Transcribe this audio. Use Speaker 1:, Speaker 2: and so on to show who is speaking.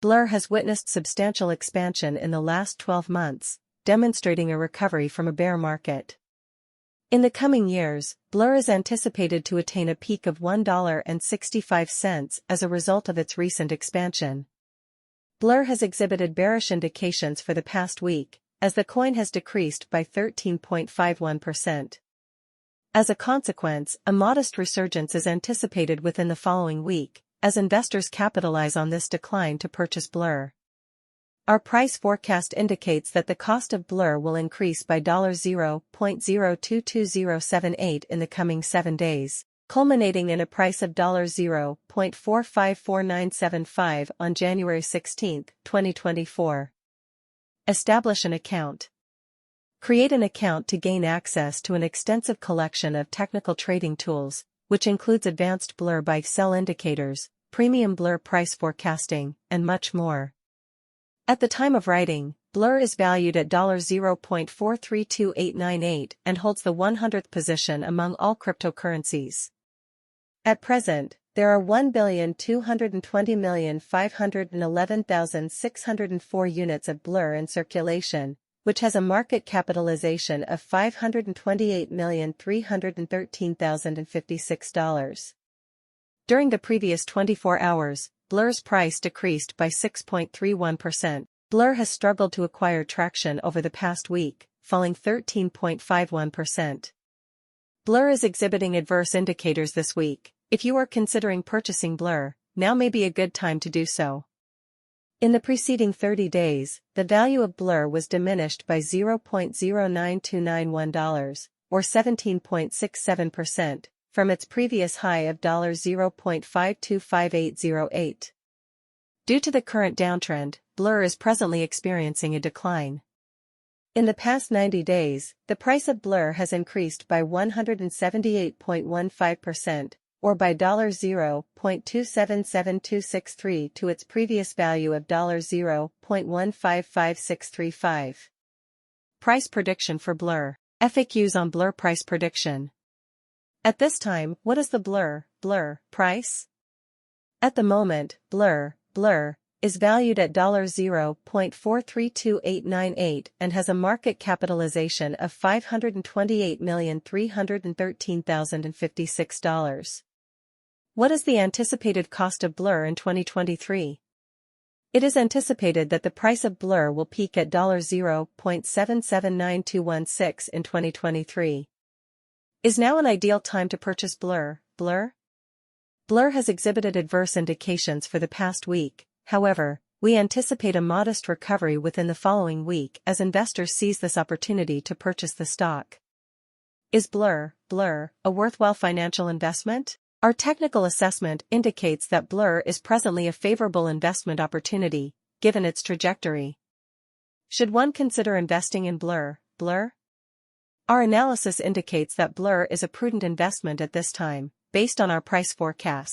Speaker 1: Blur has witnessed substantial expansion in the last 12 months, demonstrating a recovery from a bear market. In the coming years, Blur is anticipated to attain a peak of $1.65 as a result of its recent expansion. Blur has exhibited bearish indications for the past week, as the coin has decreased by 13.51%. As a consequence, a modest resurgence is anticipated within the following week, as investors capitalize on this decline to purchase Blur. Our price forecast indicates that the cost of Blur will increase by $0.022078 in the coming 7 days, culminating in a price of $0.454975 on January 16, 2024. Establish an account. Create an account to gain access to an extensive collection of technical trading tools, which includes advanced Blur buy-sell indicators, premium Blur price forecasting, and much more. At the time of writing, Blur is valued at $0.432898 and holds the 100th position among all cryptocurrencies. At present, there are 1,220,511,604 units of Blur in circulation, which has a market capitalization of $528,313,056. During the previous 24 hours, Blur's price decreased by 6.31%. Blur has struggled to acquire traction over the past week, falling 13.51%. Blur is exhibiting adverse indicators this week. If you are considering purchasing Blur, now may be a good time to do so. In the preceding 30 days, the value of Blur was diminished by $0.09291, or 17.67%, from its previous high of $0.525808. Due to the current downtrend, Blur is presently experiencing a decline. In the past 90 days, the price of Blur has increased by 178.15%, or by $0.277263 to its previous value of $0.155635. Price prediction for Blur. FAQs on Blur price prediction. At this time, what is the Blur price? At the moment, Blur is valued at $0.432898 and has a market capitalization of $528,313,056. What is the anticipated cost of Blur in 2023? It is anticipated that the price of Blur will peak at $0.779216 in 2023. Is now an ideal time to purchase Blur? Blur has exhibited adverse indications for the past week. However, we anticipate a modest recovery within the following week as investors seize this opportunity to purchase the stock. Is Blur a worthwhile financial investment? Our technical assessment indicates that Blur is presently a favorable investment opportunity, given its trajectory. Should one consider investing in Blur? Our analysis indicates that Blur is a prudent investment at this time, based on our price forecast.